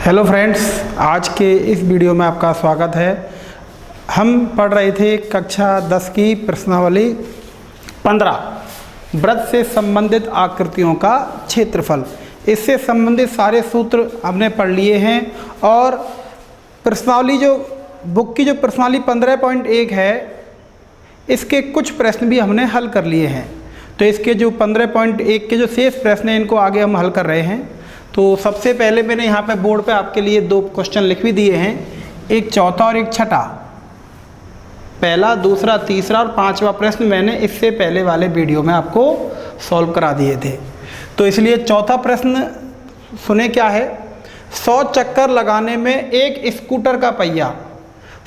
Hello friends, आज के इस वीडियो में आपका स्वागत है। हम पढ़ रहे थे कक्षा 10 की प्रश्नावली 15 वृत्त से संबंधित आकृतियों का क्षेत्रफल। इससे संबंधित सारे सूत्र हमने पढ़ लिए हैं और प्रश्नावली जो बुक की जो प्रश्नावली 15.1 है इसके कुछ प्रश्न भी हमने हल कर लिए हैं। तो इसके जो 15.1 के जो शेष प्रश्न हैं इनको आगे हम हल कर रहे हैं। तो सबसे पहले मैंने यहाँ पे बोर्ड पे आपके लिए दो क्वेश्चन लिख भी दिए हैं, एक चौथा और एक छठा। पहला, दूसरा, तीसरा और पांचवा प्रश्न मैंने इससे पहले वाले वीडियो में आपको सॉल्व करा दिए थे। तो इसलिए चौथा प्रश्न सुने क्या है। 100 चक्कर लगाने में एक स्कूटर का पहिया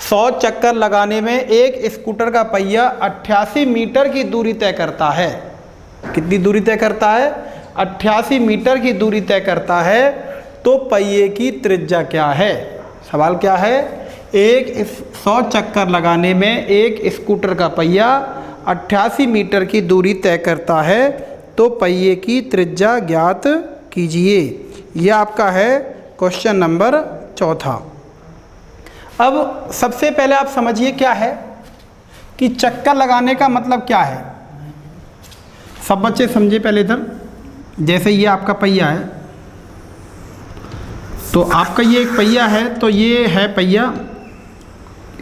100 चक्कर लगाने में एक स्कूटर का पहिया 88 मीटर की दूरी तय करता है। कितनी दूरी तय करता है? 88 मीटर की दूरी तय करता है। तो पहिए की त्रिज्या क्या है? सवाल क्या है? 100 चक्कर लगाने में एक स्कूटर का पहिया 88 मीटर की दूरी तय करता है, तो पहिए की त्रिज्या ज्ञात कीजिए। यह आपका है क्वेश्चन नंबर चौथा। अब सबसे पहले आप समझिए क्या है कि चक्कर लगाने का मतलब क्या है। सब बच्चे समझिए पहले इधर। जैसे ये आपका पहिया है, तो आपका ये एक पहिया है, तो ये है पहिया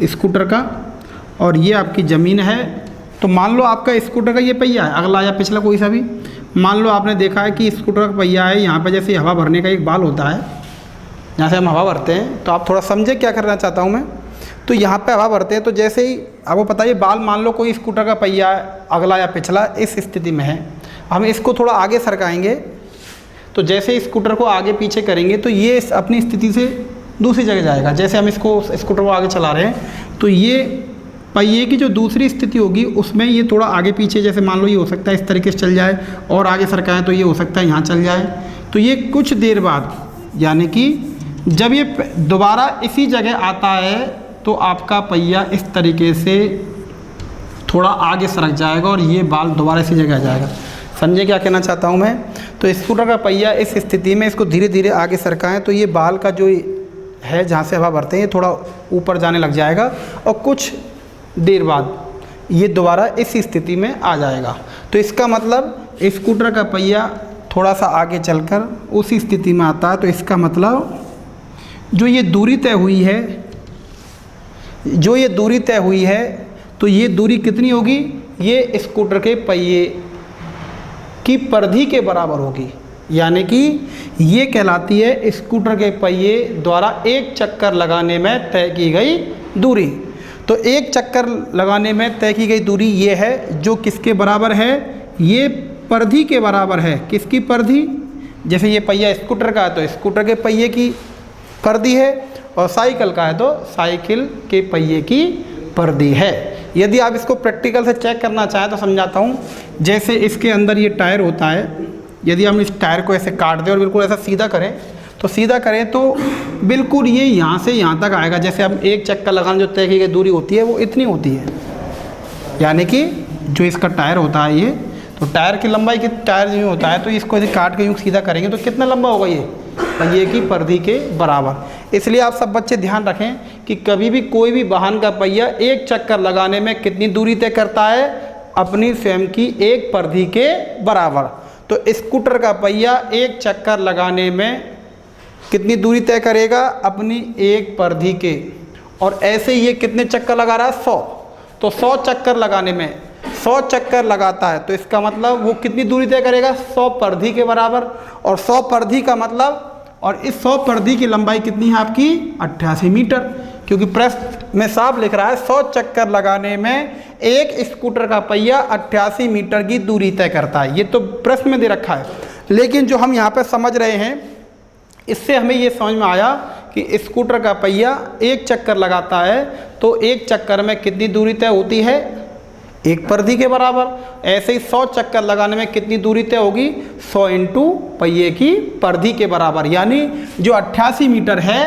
स्कूटर का और ये आपकी ज़मीन है। तो मान लो आपका स्कूटर का ये पहिया है, अगला या पिछला कोई सा भी। मान लो आपने देखा है कि स्कूटर का पहिया है, यहाँ पर जैसे हवा भरने का एक बाल होता है, यहाँ से हम हवा भरते हैं। तो आप थोड़ा समझे क्या करना चाहता हूँ मैं। तो यहाँ पे हवा भरते हैं, तो जैसे ही आपको पता है बाल, मान लो कोई स्कूटर का पहिया है, अगला या पिछला इस स्थिति में है, हम इसको थोड़ा आगे सरकाएंगे। तो जैसे स्कूटर को आगे पीछे करेंगे तो ये अपनी स्थिति से दूसरी जगह जाएगा। जैसे हम इसको स्कूटर को आगे चला रहे हैं, तो ये पहिए की जो दूसरी स्थिति होगी उसमें ये थोड़ा आगे पीछे, जैसे मान लो ये हो सकता है इस तरीके से चल जाए, और आगे सरकाएं तो ये हो सकता है यहाँ चल जाए। तो ये कुछ देर बाद, यानी कि जब ये दोबारा इसी जगह आता है, तो आपका पहिया इस तरीके से थोड़ा आगे सरक जाएगा और ये बाल दोबारा इसी जगह आ जाएगा। समझे क्या कहना चाहता हूँ मैं। तो स्कूटर का पहिया इस स्थिति में, इसको धीरे धीरे आगे सरकाएं तो ये बाल का जो है जहाँ से हवा भरते हैं ये थोड़ा ऊपर जाने लग जाएगा और कुछ देर बाद ये दोबारा इस स्थिति में आ जाएगा। तो इसका मतलब स्कूटर का पहिया थोड़ा सा आगे चलकर उसी स्थिति में आता है। तो इसका मतलब जो ये दूरी तय हुई है, तो ये दूरी कितनी होगी? ये स्कूटर के पहिए की परिधि के बराबर होगी। यानी कि ये कहलाती है स्कूटर के पहिए द्वारा एक चक्कर लगाने में तय की गई दूरी। तो एक चक्कर लगाने में तय की गई दूरी ये है, जो किसके बराबर है? ये परिधि के बराबर है। किसकी परिधि? जैसे ये पहिया स्कूटर का है तो स्कूटर के पहिए की परिधि है, और साइकिल का है तो साइकिल के पहिए की परिधि है। यदि आप इसको प्रैक्टिकल से चेक करना चाहें तो समझाता हूँ। जैसे इसके अंदर ये टायर होता है, यदि हम इस टायर को ऐसे काट दें और बिल्कुल ऐसा सीधा करें, तो बिल्कुल ये यहाँ से यहाँ तक आएगा। जैसे हम एक चक्कर लगाने जो तय की गई दूरी होती है वो इतनी होती है। यानी कि जो इसका टायर होता है ये, तो टायर की लंबाई की टायर जो होता है, तो इसको यदि काट के यूँ सीधा करेंगे तो कितना लंबा होगा? ये पहिए की परिधि के बराबर। इसलिए आप सब बच्चे ध्यान रखें कि कभी भी कोई भी वाहन का पहिया एक चक्कर लगाने में कितनी दूरी तय करता है? अपनी स्वयं की एक परिधि के बराबर। तो स्कूटर का पहिया एक चक्कर लगाने में कितनी दूरी तय करेगा? अपनी एक परिधि के। और ऐसे ही ये कितने चक्कर लगा रहा है? 100। तो 100 चक्कर लगाने में 100 चक्कर लगाता है, तो इसका मतलब वो कितनी दूरी तय करेगा? 100 परिधि के बराबर। और 100 परिधि का मतलब, और इस 100 परिधि की लंबाई कितनी है आपकी? 88 मीटर। क्योंकि प्रश्न में साफ लिख रहा है 100 चक्कर लगाने में एक स्कूटर का पहिया 88 मीटर की दूरी तय करता है। ये तो प्रश्न में दे रखा है, लेकिन जो हम यहाँ पर समझ रहे हैं इससे हमें ये समझ में आया कि स्कूटर का पहिया एक चक्कर लगाता है, तो एक चक्कर में कितनी दूरी तय होती है? एक परिधि के बराबर। ऐसे ही 100 चक्कर लगाने में कितनी दूरी तय होगी? 100 इंटू पहिए की परिधि के बराबर। यानी जो 88 मीटर है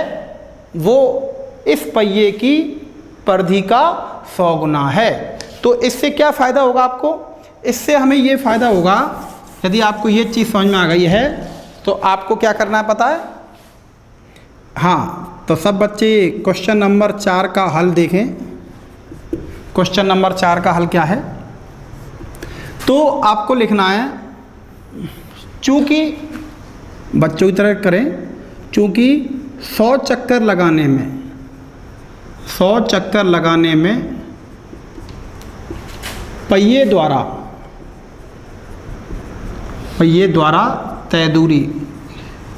वो इस पहिए की परिधि का 100 गुना है। तो इससे क्या फ़ायदा होगा आपको? इससे हमें ये फ़ायदा होगा, यदि आपको ये चीज़ समझ में आ गई है तो आपको क्या करना है पता है? हाँ, तो सब बच्चे क्वेश्चन नंबर 4 का हल देखें। क्वेश्चन नंबर 4 का हल क्या है? तो आपको लिखना है, चूँकि बच्चों की तरह करें, चूँकि 100 चक्कर लगाने में पहिए द्वारा तय दूरी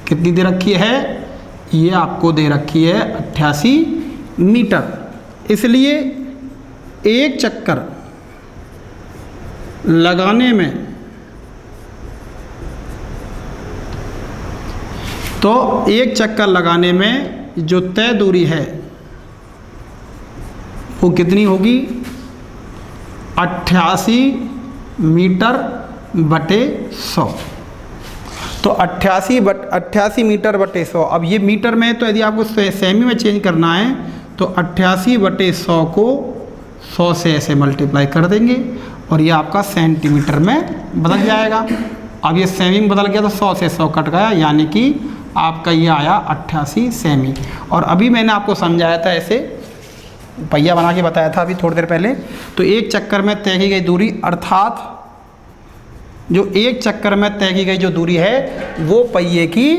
कितनी दे रखी है? ये आपको दे रखी है 88 मीटर। इसलिए एक चक्कर लगाने में, तो एक चक्कर लगाने में जो तय दूरी है वो कितनी होगी? 88 मीटर बटे 100। तो 88 मीटर बटे 100। अब ये मीटर में, तो यदि आपको सेमी में चेंज करना है तो 88 बटे 100 को 100 से ऐसे मल्टीप्लाई कर देंगे और ये आपका सेंटीमीटर में बदल जाएगा। अब ये सेमी में बदल गया तो 100 से 100 कट गया, यानी कि आपका ये आया 88 सेमी। और अभी मैंने आपको समझाया था, ऐसे पहिया बना के बताया था अभी थोड़ी देर पहले। तो एक चक्कर में तय की गई दूरी, अर्थात जो एक चक्कर में तय की गई जो दूरी है वो पहिए की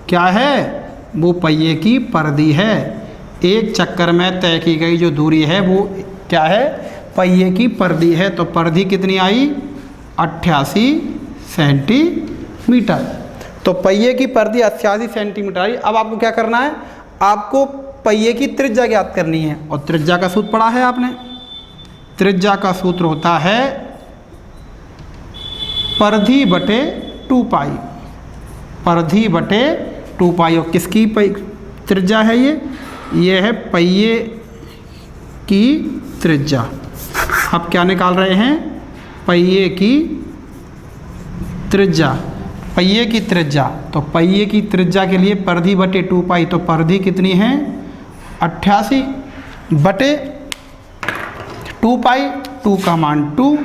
क्या है? वो पहिए की परिधि है। एक चक्कर में तय की गई जो दूरी है वो क्या है? पहिए की परिधि है। तो परिधि कितनी आई? 88 सेंटीमीटर। तो पहिए की परिधि 88 सेंटीमीटर आई। अब आपको क्या करना है? आपको पहिए की त्रिज्या ज्ञात करनी है, और त्रिज्या का सूत्र पढ़ा है आपने। त्रिज्या का सूत्र होता है परिधि बटे 2 पाई। परिधि बटे 2 पाई। और किसकी त्रिज्या है ये है पहिए की त्रिज्या। अब क्या निकाल रहे हैं? पहिए की त्रिज्या। पहिए की त्रिज्या, तो पहिए की त्रिज्या के लिए परिधि बटे 2 पाई। तो परिधि कितनी है? 88 बटे 2 पाई। 2 का मान 2,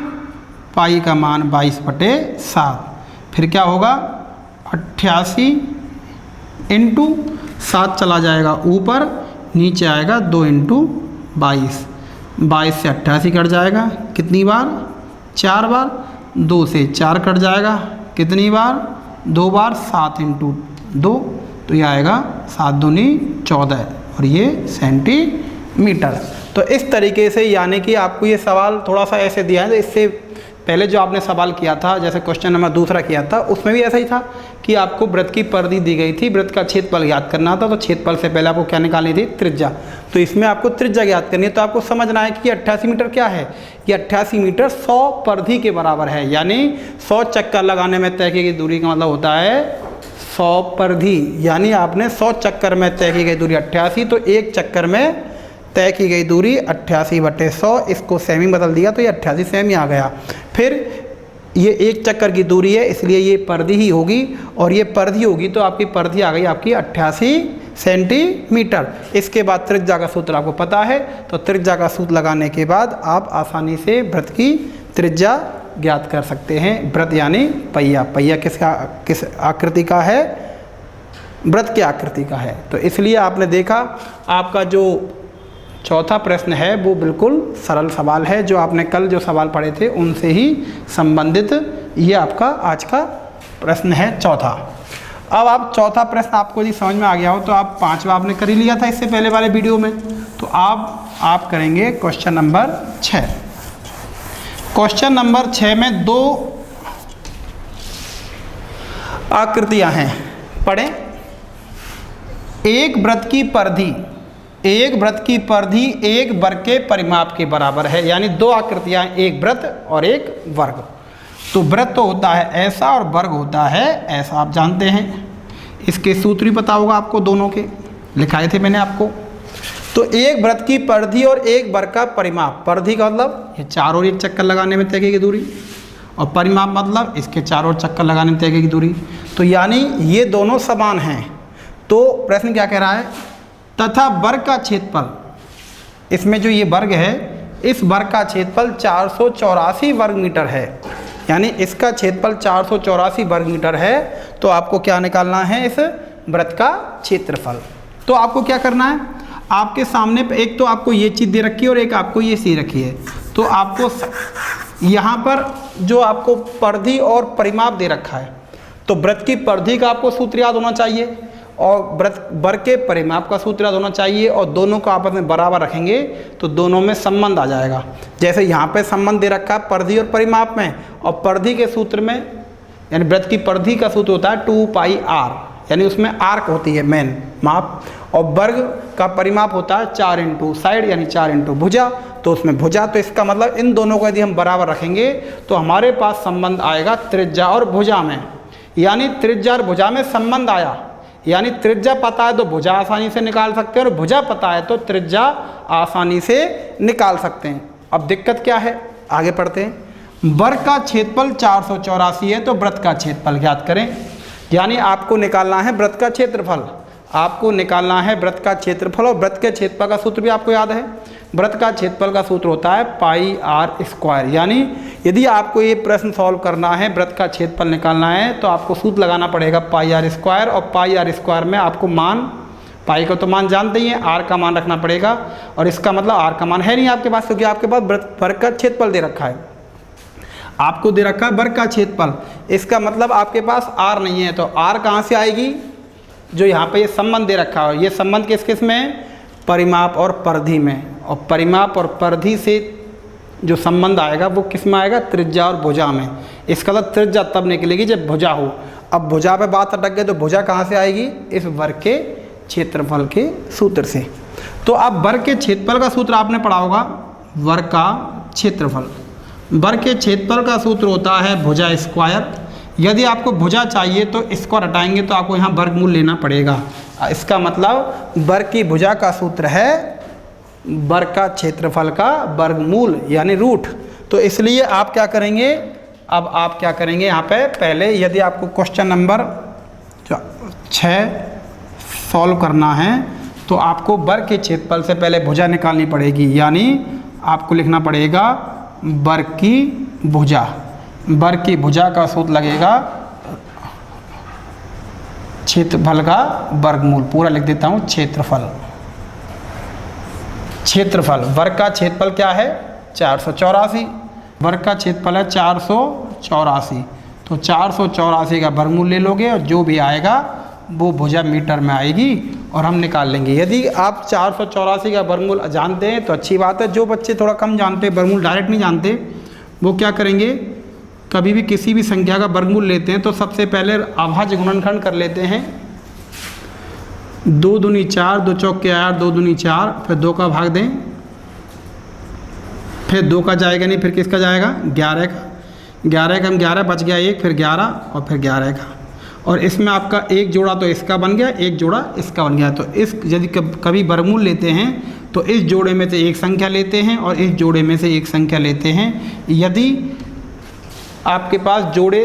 पाई का मान 22 बटे 7। फिर क्या होगा? 88 इंटू 7 चला जाएगा ऊपर, नीचे आएगा 2 इंटू 22। 22 से 88 कट जाएगा, कितनी बार? 4 बार। 2 से 4 कट जाएगा, कितनी बार? 2 बार। 7 इंटू 2, तो ये आएगा 7 दूनी 14, और ये सेंटीमीटर। तो इस तरीके से, यानी कि आपको ये सवाल थोड़ा सा ऐसे दिया है। इससे पहले जो आपने सवाल किया था, जैसे क्वेश्चन नंबर 2 किया था, उसमें भी ऐसा ही था कि आपको वृत्त की परिधि दी गई थी, वृत्त का क्षेत्रफल ज्ञात करना था। तो क्षेत्रफल से पहले आपको क्या निकालनी थी? त्रिज्या। तो इसमें आपको त्रिज्या ज्ञात करनी है। तो आपको समझना है कि 88 मीटर क्या है? ये 88 मीटर 100 परिधि के बराबर है। यानी 100 चक्कर लगाने में तय की गई दूरी का मतलब होता है 100 परिधि। यानी आपने 100 चक्कर में तय की गई दूरी 88, तो एक चक्कर में तय की गई दूरी 88 बटे 100। इसको सेमी बदल दिया तो ये 88 सेमी आ गया। फिर ये एक चक्कर की दूरी है, इसलिए ये परिधि ही होगी, और ये परिधि होगी तो आपकी परिधि आ गई आपकी 88 सेंटीमीटर। इसके बाद त्रिज्या का सूत्र आपको पता है, तो त्रिज्या का सूत्र लगाने के बाद आप आसानी से वृत्त की त्रिज्या ज्ञात कर सकते हैं। वृत्त यानी पहिया। पहिया किस आकृति का है? वृत्त की आकृति का है। तो इसलिए आपने देखा, आपका जो चौथा प्रश्न है वो बिल्कुल सरल सवाल है। जो आपने कल जो सवाल पढ़े थे उनसे ही संबंधित ये आपका आज का प्रश्न है चौथा। अब आप चौथा प्रश्न आपको यदि समझ में आ गया हो तो आप 5वां आपने कर ही लिया था इससे पहले वाले वीडियो में। तो आप करेंगे क्वेश्चन नंबर 6। क्वेश्चन नंबर 6 में 2 आकृतियां हैं, पढ़ें। एक वृत्त की परिधि एक वर्ग के परिमाप के बराबर है। यानी 2 आकृतियां, एक वृत्त और एक वर्ग। तो वृत्त तो होता है ऐसा और वर्ग होता है ऐसा, आप जानते हैं। इसके सूत्र भी पता होगा आपको, दोनों के लिखाए थे मैंने आपको। तो एक वृत्त की परिधि और एक वर्ग का परिमाप। परिधि का मतलब ये चारों ओर एक चक्कर लगाने में तय की दूरी, और परिमाप मतलब इसके चारों ओर चक्कर लगाने में तय की दूरी। तो यानी ये दोनों समान हैं। तो प्रश्न क्या कह रहा है? तथा वर्ग का क्षेत्रफल, इसमें जो ये वर्ग है, इस वर्ग का क्षेत्रफल 484 वर्ग मीटर है। यानी इसका क्षेत्रफल 484 वर्ग मीटर है। तो आपको क्या निकालना है, इस वृत्त का क्षेत्रफल। तो आपको क्या करना है, आपके सामने एक तो आपको ये चीज़ दे रखी है और एक आपको ये चीज़ रखी है। तो आपको यहाँ पर जो आपको परिधि और परिमाप दे रखा है, तो वृत्त की परिधि का आपको सूत्र याद होना चाहिए और वर्ग के परिमाप का सूत्र याद होना चाहिए, और दोनों को आपस में बराबर रखेंगे तो दोनों में संबंध आ जाएगा। जैसे यहाँ पे संबंध दे रखा है परिधि और परिमाप में, और परिधि के सूत्र में यानी वृत्त की परिधि का सूत्र होता है 2πr, यानी उसमें आर्क होती है मेन माप, और वर्ग का परिमाप होता है 4 इंटू साइड यानी 4 इंटू भुजा, तो उसमें भुजा। तो इसका मतलब इन दोनों को यदि हम बराबर रखेंगे तो हमारे पास संबंध आएगा त्रिज्या और भुजा में, यानी त्रिज्या और भुजा में संबंध आया, यानी त्रिज्या पता है तो भुजा आसानी से निकाल सकते हैं, और भुजा पता है तो त्रिज्या आसानी से निकाल सकते हैं। अब दिक्कत क्या है, आगे पढ़ते हैं। वर्ग का क्षेत्रफल 484 है, तो वृत्त का क्षेत्रफल ज्ञात करें। यानी आपको निकालना है वृत्त का क्षेत्रफल, आपको निकालना है वृत्त का क्षेत्रफल, और वृत्त के क्षेत्रफल का सूत्र भी आपको याद है। वृत्त का क्षेत्रफल का सूत्र होता है πr²। यानी यदि आपको ये प्रश्न सॉल्व करना है, वृत्त का क्षेत्रफल निकालना है, तो आपको सूत्र लगाना पड़ेगा πr², और πr² में आपको मान, पाई का तो मान जानते ही हैं, आर का मान रखना पड़ेगा, और इसका मतलब आर का मान है नहीं आपके पास, क्योंकि आपके पास वर्ग का क्षेत्रफल दे रखा है, आपको दे रखा है वर्ग का क्षेत्रफल। इसका मतलब आपके पास आर नहीं है, तो आर कहाँ से आएगी, जो यहाँ पे ये संबंध दे रखा है, ये संबंध किस किस में है, परिमाप और परिधि में, और परिमाप और परिधि से जो संबंध आएगा वो किस में आएगा, त्रिज्या और भुजा में। इसका मतलब त्रिज्या तब निकलेगी जब भुजा हो। अब भुजा पे बात अटक गई, तो भुजा कहाँ से आएगी, इस वर्ग के क्षेत्रफल के सूत्र से। तो अब वर्ग के क्षेत्रफल का सूत्र आपने पढ़ा होगा, वर्ग का क्षेत्रफल, वर्ग के क्षेत्रफल का सूत्र होता है भुजा स्क्वायर। यदि आपको भुजा चाहिए तो स्क्वायर हटाएंगे तो आपको यहाँ वर्गमूल लेना पड़ेगा। इसका मतलब वर्ग की भुजा का सूत्र है वर्ग का क्षेत्रफल का वर्गमूल यानी रूट। तो इसलिए आप क्या करेंगे, अब आप क्या करेंगे यहाँ पे, पहले यदि आपको क्वेश्चन नंबर 6 सॉल्व करना है तो आपको वर्ग के क्षेत्रफल से पहले भुजा निकालनी पड़ेगी, यानी आपको लिखना पड़ेगा वर्ग की भुजा। वर्ग की भुजा का सूत्र लगेगा क्षेत्रफल का वर्गमूल, पूरा लिख देता हूँ, क्षेत्रफल। क्षेत्रफल वर्ग का क्षेत्रफल क्या है, 484, वर्ग का क्षेत्रफल है 484, तो 484 का वर्गमूल ले लोगे और जो भी आएगा वो भुजा मीटर में आएगी और हम निकाल लेंगे। यदि आप 484 का वर्गमूल जानते हैं तो अच्छी बात है। जो बच्चे थोड़ा कम जानते हैं, वर्गमूल डायरेक्ट नहीं जानते, वो क्या करेंगे, कभी भी किसी भी संख्या का वर्गमूल लेते हैं तो सबसे पहले अभाज्य गुणनखंड कर लेते हैं। 2 दूनी 4, 2 चौके 8, 2 दूनी 4, फिर 2 का भाग दें, फिर 2 का जाएगा नहीं, फिर किसका जाएगा, 11 का, 11 का हम 11 बच गया 1, फिर 11 और फिर 11 का, और इसमें आपका एक जोड़ा तो इसका बन गया, एक जोड़ा इसका बन गया। तो इस यदि कभी वर्गमूल लेते हैं तो इस जोड़े में से एक संख्या लेते हैं और इस जोड़े में से एक संख्या लेते हैं। यदि आपके पास जोड़े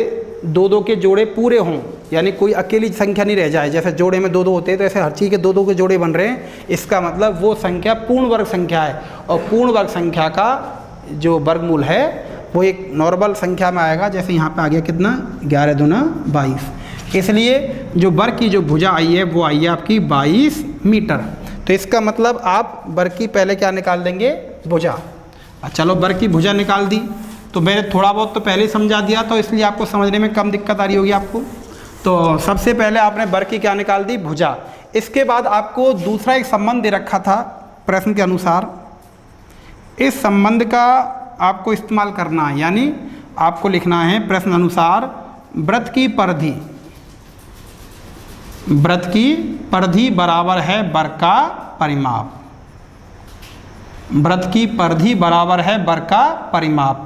2-2 के जोड़े पूरे हों, यानी कोई अकेली संख्या नहीं रह जाए, जैसे जोड़े में 2-2 होते हैं तो ऐसे हर चीज़ के 2-2 के जोड़े बन रहे हैं, इसका मतलब वो संख्या पूर्ण वर्ग संख्या है। और पूर्ण वर्ग संख्या का जो वर्गमूल है वो एक नॉर्मल संख्या में आएगा, जैसे यहाँ पे आ गया कितना, 11 दूना 22। इसलिए जो वर्ग की जो भुजा आई है वो आई है आपकी 22 मीटर। तो इसका मतलब आप वर्ग की पहले क्या निकाल देंगे, भुजा। चलो वर्ग की भुजा निकाल दी, तो मैंने थोड़ा बहुत तो पहले ही समझा दिया, तो इसलिए आपको समझने में कम दिक्कत आ रही होगी आपको। तो सबसे पहले आपने वर्ग की क्या निकाल दी, भुजा। इसके बाद आपको दूसरा एक संबंध दे रखा था प्रश्न के अनुसार, इस संबंध का आपको इस्तेमाल करना है, यानी आपको लिखना है प्रश्न अनुसार वृत्त की परिधि, वृत्त की परिधि बराबर है वर्ग का परिमाप, वृत्त की परिधि बराबर है वर्ग का परिमाप।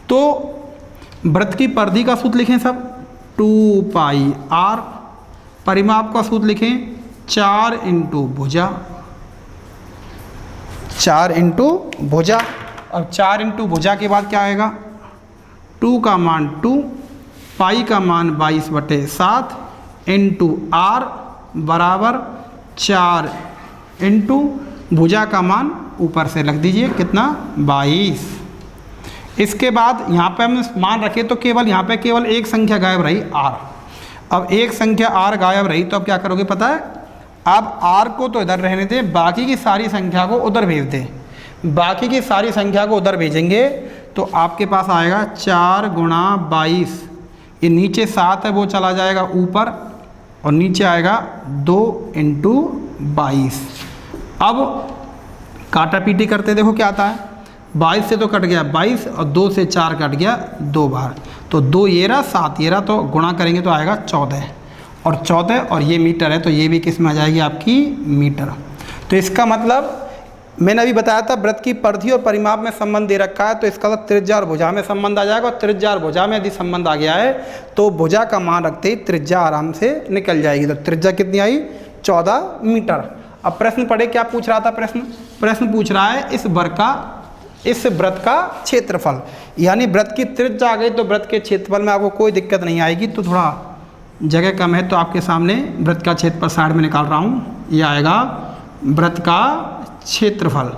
तो वृत्त की परिधि का सूत्र लिखें सब 2πr, परिमाप का सूत्र लिखें 4 इंटू भुजा, 4 इंटू भुजा। अब 4 इंटू भुजा के बाद क्या आएगा, 2 का मान 2, पाई का मान 22/7 इंटू आर बराबर 4 इंटू भुजा का मान ऊपर से रख दीजिए कितना, 22। इसके बाद यहाँ पे हम मान रखें तो केवल यहाँ पे केवल एक संख्या गायब रही r। अब एक संख्या r गायब रही तो अब क्या करोगे पता है, अब r को तो इधर रहने दें, बाकी की सारी संख्या को उधर भेज दें। बाकी की सारी संख्या को उधर भेजेंगे तो आपके पास आएगा 4 गुणा 22, ये नीचे 7 है वो चला जाएगा ऊपर और नीचे आएगा 2 इंटू 22। अब काटा पीटी करते देखो क्या आता है, 22 से तो कट गया 22 और 2 से 4 कट गया 2 बार, तो 2 ये रहा 7 ये रहा, तो गुणा करेंगे तो आएगा 14 और 14 और ये मीटर है तो ये भी किस में आ जाएगी आपकी मीटर। तो इसका मतलब मैंने अभी बताया था वृत्त की परिधि और परिमाप में संबंध दे रखा है, तो इसका मतलब त्रिज्या और भुजा में संबंध आ जाएगा। और त्रिज्या और भुजा में यदि संबंध आ गया है तो भुजा का मान रखते ही त्रिज्या आराम से निकल जाएगी। तो त्रिज्या कितनी आई 14 मीटर। अब प्रश्न पढ़े, क्या पूछ रहा था प्रश्न पूछ रहा है इस वृत्त का क्षेत्रफल, यानी वृत्त की त्रिज्या आ गई तो वृत्त के क्षेत्रफल में आपको कोई दिक्कत नहीं आएगी। तो थोड़ा जगह कम है तो आपके सामने वृत्त का क्षेत्रफल साइड में निकाल रहा हूँ। ये आएगा वृत्त का क्षेत्रफल।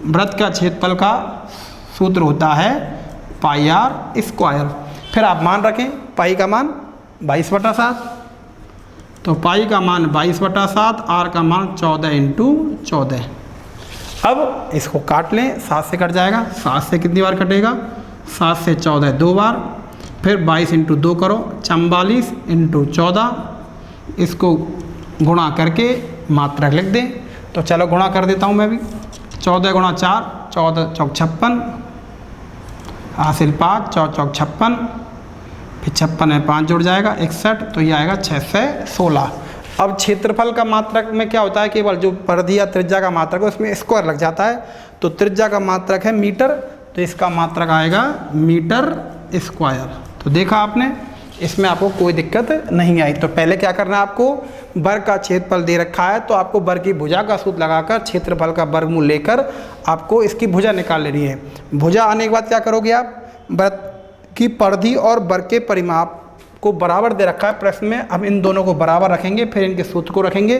वृत्त का क्षेत्रफल का सूत्र होता है पाई आर स्क्वायर। फिर आप मान रखें पाई का मान 22/7, तो पाई का मान 22/7, आर का मान 14 इंटू 14। अब इसको काट लें, 7 से कट जाएगा, 7 से कितनी बार कटेगा 7 से 14 2 बार, फिर 22 इंटू 2 करो 44 इंटू 14, इसको गुणा करके मात्रक लिख दें। तो चलो गुणा कर देता हूँ मैं भी, 14 गुणा 4 14 चौक 56, हासिल 5 4 चौक 56, फिर 56 में 5 जुड़ जाएगा 61, तो ये आएगा 6 से 16। अब क्षेत्रफल का मात्रक में क्या होता है, केवल जो परिधि या त्रिज्या का मात्रक है उसमें स्क्वायर लग जाता है। तो त्रिज्या का मात्रक है मीटर, तो इसका मात्रक आएगा मीटर स्क्वायर। तो देखा आपने, इसमें आपको कोई दिक्कत नहीं आई। तो पहले क्या करना है आपको, वर्ग का क्षेत्रफल दे रखा है तो आपको वर्ग की भुजा का सूत्र लगाकर क्षेत्रफल का वर्गमूल लेकर आपको इसकी भुजा निकाल लेनी है। भुजा आने के बाद क्या करोगे आप, वृत्त की परिधि और वर्ग के परिमाप को बराबर दे रखा है प्रश्न में। अब इन दोनों को बराबर रखेंगे, फिर इनके सूत्र को रखेंगे।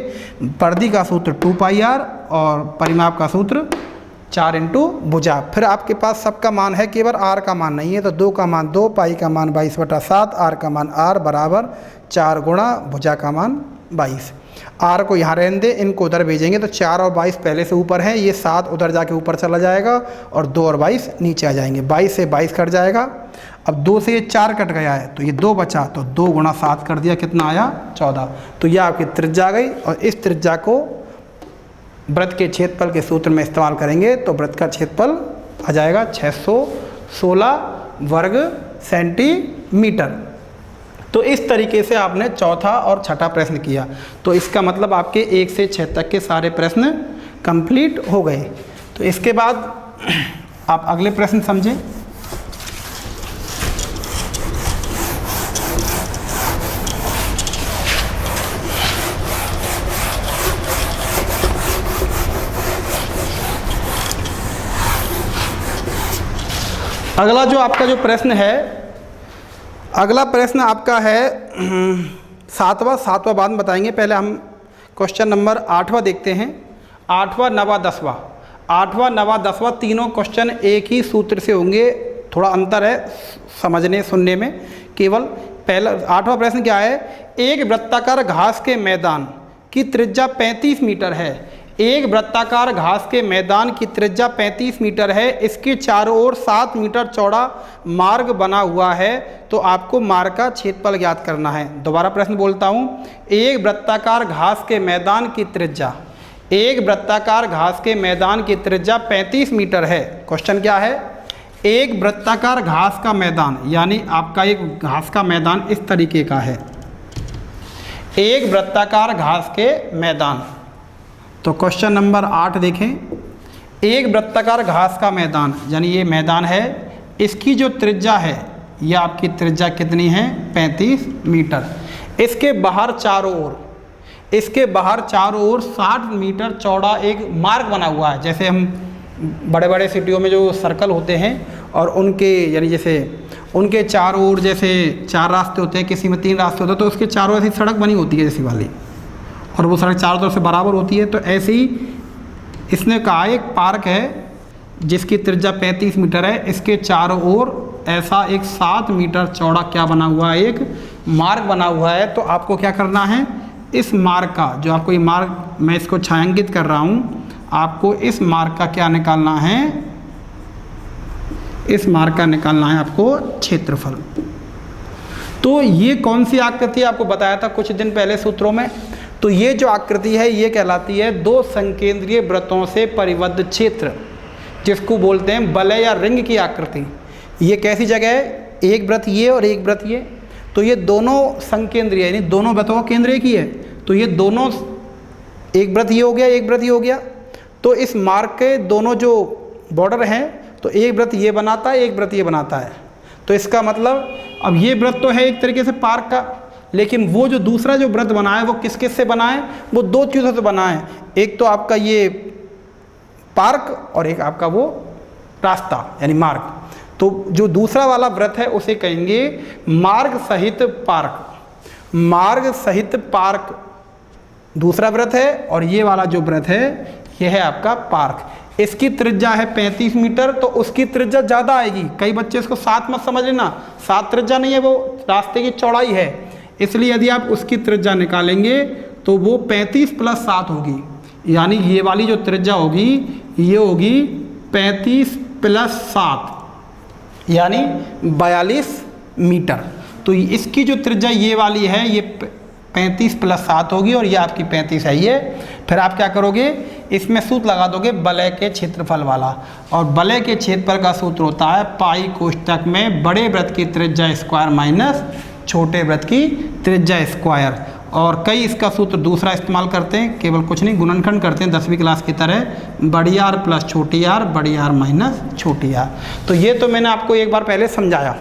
परिधि का सूत्र 2 पाई आर और परिमाप का सूत्र 4 इंटू भुजा। फिर आपके पास सबका मान है, केवल आर का मान नहीं है, तो 2 का मान 2, पाई का मान 22/7, आर का मान आर बराबर 4 गुणा भुजा का मान 22। आर को यहाँ रहने दें, इनको उधर भेजेंगे तो 4 और 22 पहले से ऊपर है, ये 7 उधर जाके ऊपर चला जाएगा और 2 और 22 नीचे आ जाएंगे। 22 से 22 कट जाएगा। अब 2 से ये 4 कट गया है तो ये 2 बचा, तो 2 गुणा 7 कर दिया, कितना आया 14। तो यह आपकी त्रिज्या आ गई और इस त्रिज्या को वृत्त के क्षेत्रफल के सूत्र में इस्तेमाल करेंगे तो वृत्त का क्षेत्रफल आ जाएगा 616 वर्ग सेंटीमीटर। तो इस तरीके से आपने चौथा और छठा प्रश्न किया। तो इसका मतलब आपके 1 से 6 तक के सारे प्रश्न कंप्लीट हो गए। तो इसके बाद आप अगले प्रश्न समझें। अगला जो आपका जो प्रश्न है, अगला प्रश्न आपका है 7वां बाद में बताएंगे। पहले हम क्वेश्चन नंबर 8वां देखते हैं। 8वां 9वां 10वां, 8वां 9वां 10वां तीनों क्वेश्चन एक ही सूत्र से होंगे। थोड़ा अंतर है समझने सुनने में। केवल पहला 8वां प्रश्न क्या है, एक वृत्ताकार घास के मैदान की त्रिज्या 35 मीटर है। एक वृत्ताकार घास के मैदान की त्रिज्या 35 मीटर है। इसके चारों ओर 7 मीटर चौड़ा मार्ग बना हुआ है, तो आपको मार्ग का क्षेत्रफल ज्ञात करना है। दोबारा प्रश्न बोलता हूँ, एक वृत्ताकार घास के मैदान की त्रिज्या, एक वृत्ताकार घास के मैदान की त्रिज्या 35 मीटर है। क्वेश्चन क्या है, एक वृत्ताकार घास का मैदान, यानी आपका एक घास का मैदान इस तरीके का है, एक वृत्ताकार घास के मैदान। तो क्वेश्चन नंबर 8 देखें, एक वृत्ताकार घास का मैदान, यानी ये मैदान है, इसकी जो त्रिज्या है ये आपकी त्रिज्या कितनी है 35 मीटर। इसके बाहर चारों ओर, इसके बाहर चारों ओर 60 मीटर चौड़ा एक मार्ग बना हुआ है। जैसे हम बड़े बड़े सिटियों में जो सर्कल होते हैं और उनके यानी जैसे उनके चारों ओर जैसे 4 रास्ते होते हैं, किसी में 3 रास्ते होते हैं, तो उसके चारों ऐसी सड़क बनी होती है जैसी वाली, और वो सड़क चारों तरफ से बराबर होती है। तो ऐसे ही इसने कहा एक पार्क है, जिसकी त्रिज्या 35 मीटर है, इसके चारों ओर ऐसा एक 7 मीटर चौड़ा क्या बना हुआ है, एक मार्ग बना हुआ है। तो आपको क्या करना है, इस मार्ग का जो आपको ये मार्ग मैं इसको छायांकित कर रहा हूँ, आपको इस मार्ग का क्या निकालना है, इस मार्ग का निकालना है आपको क्षेत्रफल। तो ये कौन सी आकृति आपको बताया था कुछ दिन पहले सूत्रों में, तो ये जो आकृति है ये कहलाती है दो संकेंद्रीय वृत्तों से परिबद्ध क्षेत्र, जिसको बोलते हैं वलय या रिंग की आकृति। ये कैसी जगह है, एक वृत्त ये और एक वृत्त ये, तो ये दोनों संकेंद्रीय यानी दोनों वृत्तों का केंद्र एक ही है, तो ये दोनों, एक वृत्त ये हो गया, एक वृत्त ये हो गया। तो इस मार्ग के दोनों जो बॉर्डर हैं, तो एक वृत्त ये बनाता है, एक वृत्त ये बनाता है। तो इसका मतलब अब ये वृत्त तो है एक तरीके से पार्क का, लेकिन वो जो दूसरा जो वृत्त बना है वो किस किस से बना है, वो दो चीज़ों से बना है। एक तो आपका ये पार्क और एक आपका वो रास्ता यानी मार्ग। तो जो दूसरा वाला वृत्त है उसे कहेंगे मार्ग सहित पार्क। मार्ग सहित पार्क दूसरा वृत्त है, और ये वाला जो वृत्त है ये है आपका पार्क। इसकी त्रिज्या है 35 मीटर, तो उसकी त्रिज्या ज़्यादा आएगी। कई बच्चे इसको 7 मत समझ लेना, 7 त्रिज्या नहीं है, वो रास्ते की चौड़ाई है। इसलिए यदि आप उसकी त्रिज्या निकालेंगे तो वो 35 + 7 होगी, यानी ये वाली जो त्रिज्या होगी ये होगी 35 + 7 यानी 42 मीटर। तो इसकी जो त्रिज्या ये वाली है ये 35 + 7 होगी, और ये आपकी 35 है ये। फिर आप क्या करोगे, इसमें सूत्र लगा दोगे वलय के क्षेत्रफल वाला, और वलय के क्षेत्रफल का सूत्र होता है पाई कोष्ठक में बड़े वृत्त की त्रिज्या स्क्वायर माइनस छोटे वृत्त की त्रिज्या स्क्वायर। और कई इसका सूत्र दूसरा इस्तेमाल करते हैं, केवल कुछ नहीं, गुणनखंड करते हैं 10वीं क्लास की तरह, बड़ी आर प्लस छोटी आर, बड़ी आर माइनस छोटी आर। तो ये तो मैंने आपको एक बार पहले समझाया।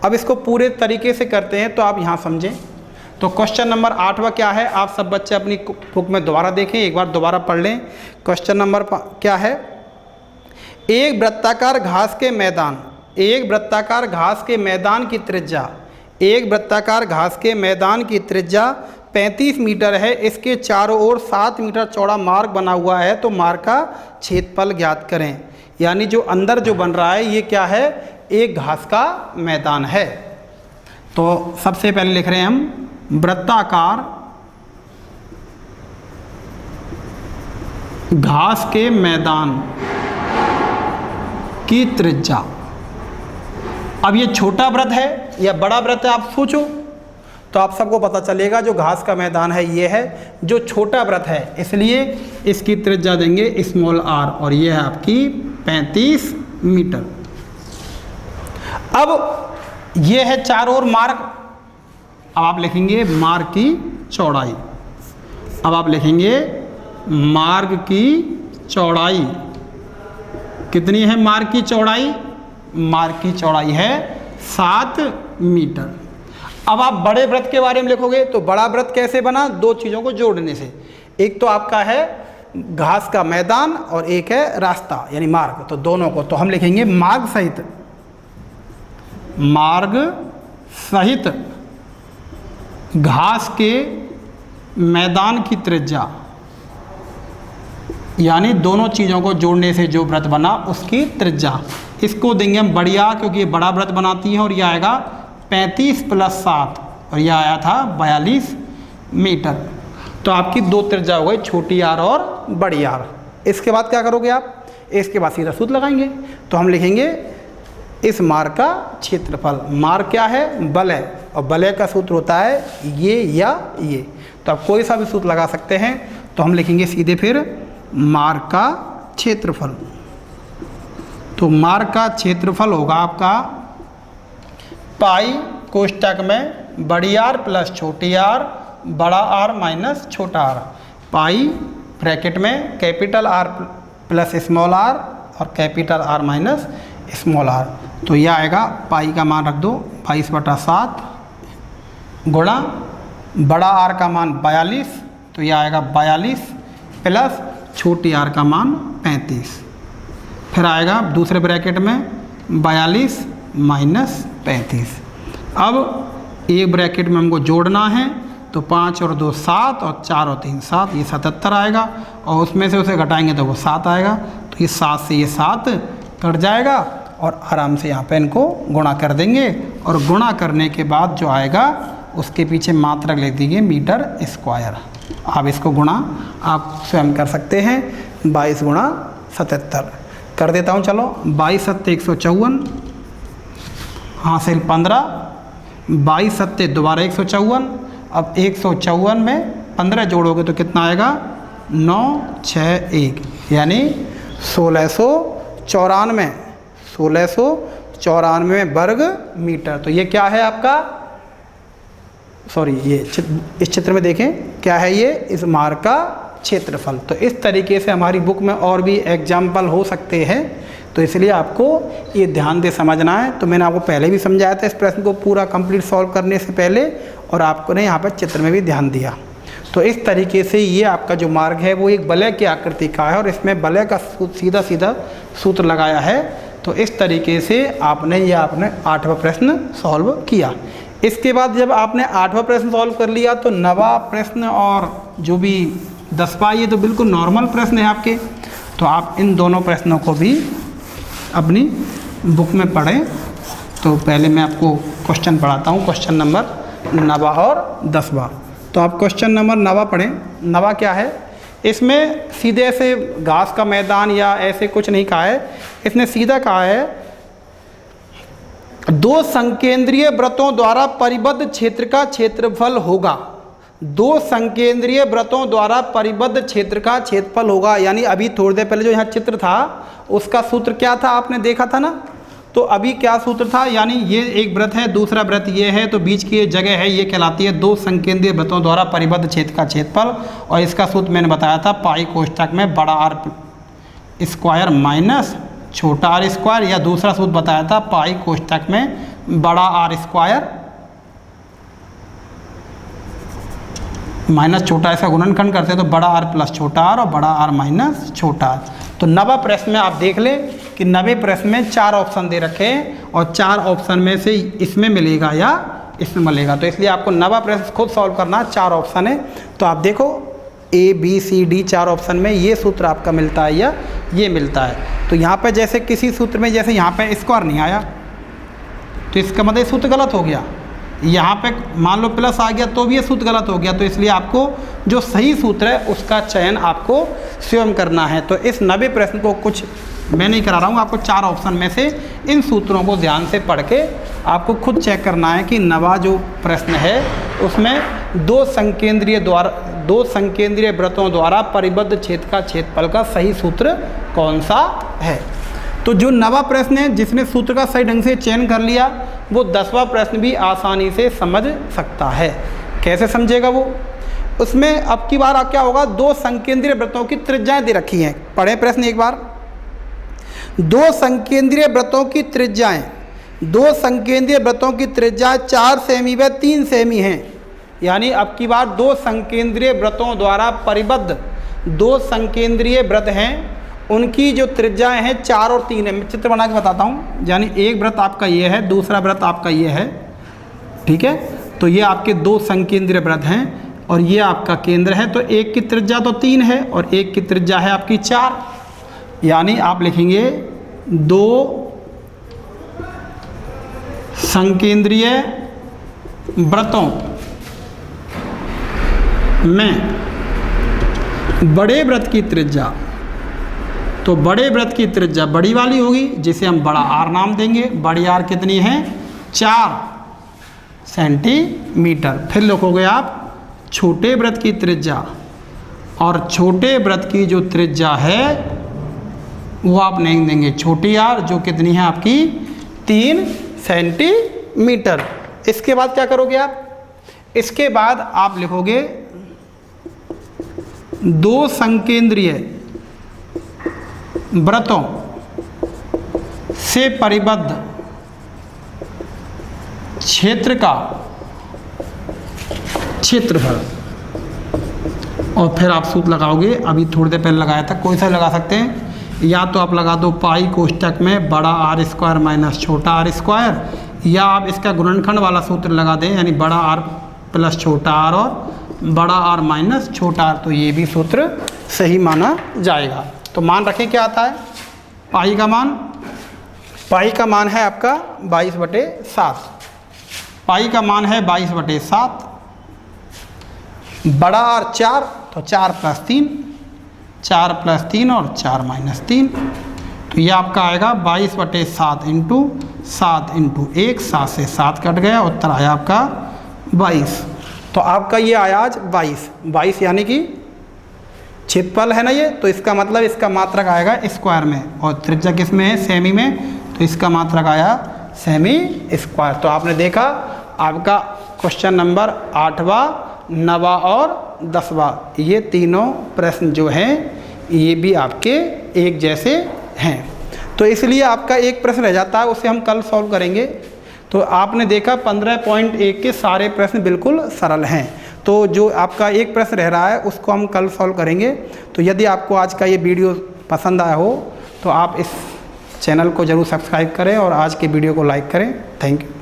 अब इसको पूरे तरीके से करते हैं तो आप यहाँ समझें। तो क्वेश्चन नंबर 8वां क्या है, आप सब बच्चे अपनी बुक में दोबारा देखें, एक बार दोबारा पढ़ लें। क्वेश्चन नंबर क्या है, एक वृत्ताकार घास के मैदान, एक वृत्ताकार घास के मैदान की त्रिज्या, एक वृत्ताकार घास के मैदान की त्रिज्या 35 मीटर है, इसके चारों ओर 7 मीटर चौड़ा मार्ग बना हुआ है, तो मार्ग का क्षेत्रफल ज्ञात करें। यानी जो अंदर जो बन रहा है ये क्या है, एक घास का मैदान है। तो सबसे पहले लिख रहे हैं हम वृत्ताकार घास के मैदान की त्रिज्या। अब ये छोटा वृत्त है या बड़ा वृत्त है आप सोचो, तो आप सबको पता चलेगा जो घास का मैदान है ये है, जो छोटा वृत्त है इसलिए इसकी त्रिज्या देंगे स्मॉल r, और ये है आपकी 35 मीटर। अब ये है चारों ओर मार्ग, अब आप लिखेंगे मार्ग की चौड़ाई। अब आप लिखेंगे मार्ग की चौड़ाई कितनी है, मार्ग की चौड़ाई, मार्ग की चौड़ाई है 7 मीटर। अब आप बड़े वृत्त के बारे में लिखोगे तो बड़ा वृत्त कैसे बना, दो चीज़ों को जोड़ने से, एक तो आपका है घास का मैदान और एक है रास्ता यानी मार्ग, तो दोनों को तो हम लिखेंगे मार्ग सहित, मार्ग सहित घास के मैदान की त्रिज्या, यानी दोनों चीज़ों को जोड़ने से जो वृत्त बना उसकी त्रिज्या। इसको देंगे हम बड़ी आर, क्योंकि ये बड़ा वृत्त बनाती है, और यह आएगा 35 + 7 और यह आया था 42 मीटर। तो आपकी दो त्रिज्या हो गई, छोटी आर और बड़ी आर। इसके बाद क्या करोगे आप, इसके बाद सीधा सूत्र लगाएंगे। तो हम लिखेंगे इस मार्ग का क्षेत्रफल, मार्ग क्या है, वलय, और वलय का सूत्र होता है ये या ये, तो आप कोई सा भी सूत्र लगा सकते हैं। तो हम लिखेंगे सीधे फिर मार्ग का क्षेत्रफल। तो मार्ग का क्षेत्रफल होगा आपका पाई कोष्ठक में बड़ी आर प्लस छोटी आर, बड़ा आर माइनस छोटा आर, पाई ब्रैकेट में capital R plus small R और capital R minus small R. तो यह आएगा, पाई का मान रख दो 22/7 गुणा बड़ा आर का मान 42, तो यह आएगा 42 प्लस छोटी आर का मान 35, फिर आएगा दूसरे ब्रैकेट में 42 माइनस 35। अब एक ब्रैकेट में हमको जोड़ना है, तो 5 और 2 7 और 4 और 3 7, ये 77 आएगा, और उसमें से उसे घटाएंगे तो वो 7 आएगा। तो ये 7 से ये 7 कट जाएगा और आराम से यहाँ पे इनको गुणा कर देंगे और गुणा करने के बाद जो आएगा उसके पीछे मात्रक लिख दीजिए मीटर स्क्वायर। आप इसको गुणा आप स्वयं कर सकते हैं। 22 गुणा 77 कर देता हूँ। चलो 22 सत्ते 154 हासिल 15, 22 सत्ते दोबारा 154। अब 154 में 15 जोड़ोगे तो कितना आएगा 961 यानी 1694 वर्ग मीटर। तो ये क्या है आपका, सॉरी ये इस चित्र में देखें क्या है, ये इस मार्ग का क्षेत्रफल। तो इस तरीके से हमारी बुक में और भी एग्जाम्पल हो सकते हैं, तो इसलिए आपको ये ध्यान दे समझना है। तो मैंने आपको पहले भी समझाया था इस प्रश्न को पूरा कंप्लीट सॉल्व करने से पहले, और आपको ने यहाँ पर चित्र में भी ध्यान दिया। तो इस तरीके से ये आपका जो मार्ग है वो एक वलय की आकृति का है और इसमें वलय का सीधा सीधा सूत्र लगाया है। तो इस तरीके से आपने 8वां प्रश्न सॉल्व किया। इसके बाद जब आपने 8वां प्रश्न सॉल्व कर लिया तो 9वां प्रश्न और जो भी 10वां, ये तो बिल्कुल नॉर्मल प्रश्न है आपके। तो आप इन दोनों प्रश्नों को भी अपनी बुक में पढ़ें। तो पहले मैं आपको क्वेश्चन पढ़ाता हूँ, क्वेश्चन नंबर 9वां और 10वां। तो आप क्वेश्चन नंबर 9वां पढ़ें। 9वां क्या है, इसमें सीधे ऐसे घास का मैदान या ऐसे कुछ नहीं कहा है, इसने सीधा कहा है 2 संकेंद्रीय वृत्तों द्वारा परिबद्ध क्षेत्र का क्षेत्रफल होगा। 2 संकेंद्रीय वृत्तों द्वारा परिबद्ध क्षेत्र का क्षेत्रफल होगा। यानी अभी थोड़ी देर पहले जो यहाँ चित्र था उसका सूत्र क्या था आपने देखा था ना। तो अभी क्या सूत्र था, यानी ये एक वृत्त है, दूसरा वृत्त ये है, तो बीच की ये जगह है, ये कहलाती है 2 संकेंद्रीय वृत्तों द्वारा परिबद्ध क्षेत्र का क्षेत्रफल। और इसका सूत्र मैंने बताया था पाई कोष्ठक में बड़ा आर स्क्वायर माइनस छोटा आर स्क्वायर, या दूसरा सूत्र बताया था पाई कोष्ठक में बड़ा आर स्क्वायर माइनस छोटा, इसका गुणनखंड करते हैं तो बड़ा आर प्लस छोटा आर और बड़ा आर माइनस छोटा आर। तो 9वां प्रश्न में आप देख लें कि 9वें प्रश्न में 4 ऑप्शन दे रखे हैं और 4 ऑप्शन में से इसमें मिलेगा या इसमें मिलेगा। तो इसलिए आपको 9वां प्रश्न खुद सॉल्व करना, 4 ऑप्शन है। तो आप देखो A B C D 4 option में ये सूत्र आपका मिलता है या ये मिलता है। तो यहाँ पे जैसे किसी सूत्र में जैसे यहाँ पे स्क्वायर नहीं आया तो इसका मतलब सूत्र गलत हो गया। यहाँ पे मान लो प्लस आ गया तो भी ये सूत्र गलत हो गया। तो इसलिए आपको जो सही सूत्र है उसका चयन आपको स्वयं करना है। तो इस 9वें प्रश्न को कुछ मैं नहीं करा रहा हूँ, आपको 4 ऑप्शन में से इन सूत्रों को ध्यान से पढ़ के आपको खुद चेक करना है कि 9वां जो प्रश्न है उसमें 2 संकेंद्रीय वृत्तों द्वारा परिबद्ध क्षेत्र का क्षेत्रफल का सही सूत्र कौन सा है। तो जो 9वां प्रश्न है जिसने सूत्र का सही ढंग से चयन कर लिया वो 10वां प्रश्न भी आसानी से समझ सकता है। कैसे समझेगा वो, उसमें अब की बार क्या होगा, 2 संकेंद्रीय वृत्तों की त्रिज्याएं दे रखी हैं। पढ़ें प्रश्न एक बार। 2 संकेंद्रीय वृत्तों की त्रिज्याएं, 2 संकेंद्रीय वृत्तों की त्रिज्याएं 4 सेमी व 3 सेमी हैं। यानी अब की बार 2 संकेंद्रीय वृत्तों द्वारा परिबद्ध 2 संकेंद्रीय वृत्त हैं, उनकी जो त्रिज्याएं हैं 4 और 3 है। मैं चित्र बना के बताता हूँ। यानी एक वृत्त आपका ये है, दूसरा वृत्त आपका ये है, ठीक है। तो ये आपके 2 संकेंद्रीय वृत्त हैं और ये आपका केंद्र है। तो एक की त्रिज्या तो 3 है और एक की त्रिज्या है आपकी 4। यानी आप लिखेंगे 2 संकेंद्रीय वृत्तों में बड़े वृत्त की त्रिज्या, तो बड़े वृत्त की त्रिज्या बड़ी वाली होगी जिसे हम बड़ा आर नाम देंगे। बड़ी आर कितनी है, 4 सेंटीमीटर। फिर लिखोगे आप छोटे वृत्त की त्रिज्या, और छोटे वृत्त की जो त्रिज्या है वो आप नहीं देंगे छोटी आर, जो कितनी है आपकी 3 सेंटीमीटर। इसके बाद क्या करोगे आप, इसके बाद आप लिखोगे 2 संकेंद्रीय वृत्तों से परिबद्ध क्षेत्र का क्षेत्रफल। और फिर आप सूत्र लगाओगे, अभी थोड़ी देर पहले लगाया था, कोई सा लगा सकते हैं। या तो आप लगा दो पाई कोष्ठक में बड़ा आर स्क्वायर माइनस छोटा आर स्क्वायर, या आप इसका गुणनखंड वाला सूत्र लगा दें, यानी बड़ा आर प्लस छोटा आर और बड़ा आर माइनस छोटा आर। तो ये भी सूत्र सही माना जाएगा। तो मान रखें क्या आता है पाई का मान है आपका 22/7। पाई का मान है 22/7, बड़ा और 4 तो 4 + 3, 4 + 3 और 4 - 3, तो ये आपका आएगा 22/7 इंटू 7 इंटू 1, 7 से 7 कट गया, उत्तर आया आपका 22। तो आपका ये आया आज 22 यानी कि क्षेत्रफल है ना ये, तो इसका मतलब इसका मात्रक आएगा स्क्वायर में, और त्रिज्या किस में है सेमी में, तो इसका मात्रक आया सेमी स्क्वायर। तो आपने देखा आपका क्वेश्चन नंबर 8वां, 9वां और 10वां ये तीनों प्रश्न जो हैं ये भी आपके एक जैसे हैं। तो इसलिए आपका एक प्रश्न रह जाता है, उसे हम कल सॉल्व करेंगे। तो आपने देखा 15.1 के सारे प्रश्न बिल्कुल सरल हैं। तो जो आपका एक प्रश्न रह रहा है उसको हम कल सॉल्व करेंगे। तो यदि आपको आज का ये वीडियो पसंद आया हो तो आप इस चैनल को ज़रूर सब्सक्राइब करें और आज के वीडियो को लाइक करें। Thank you.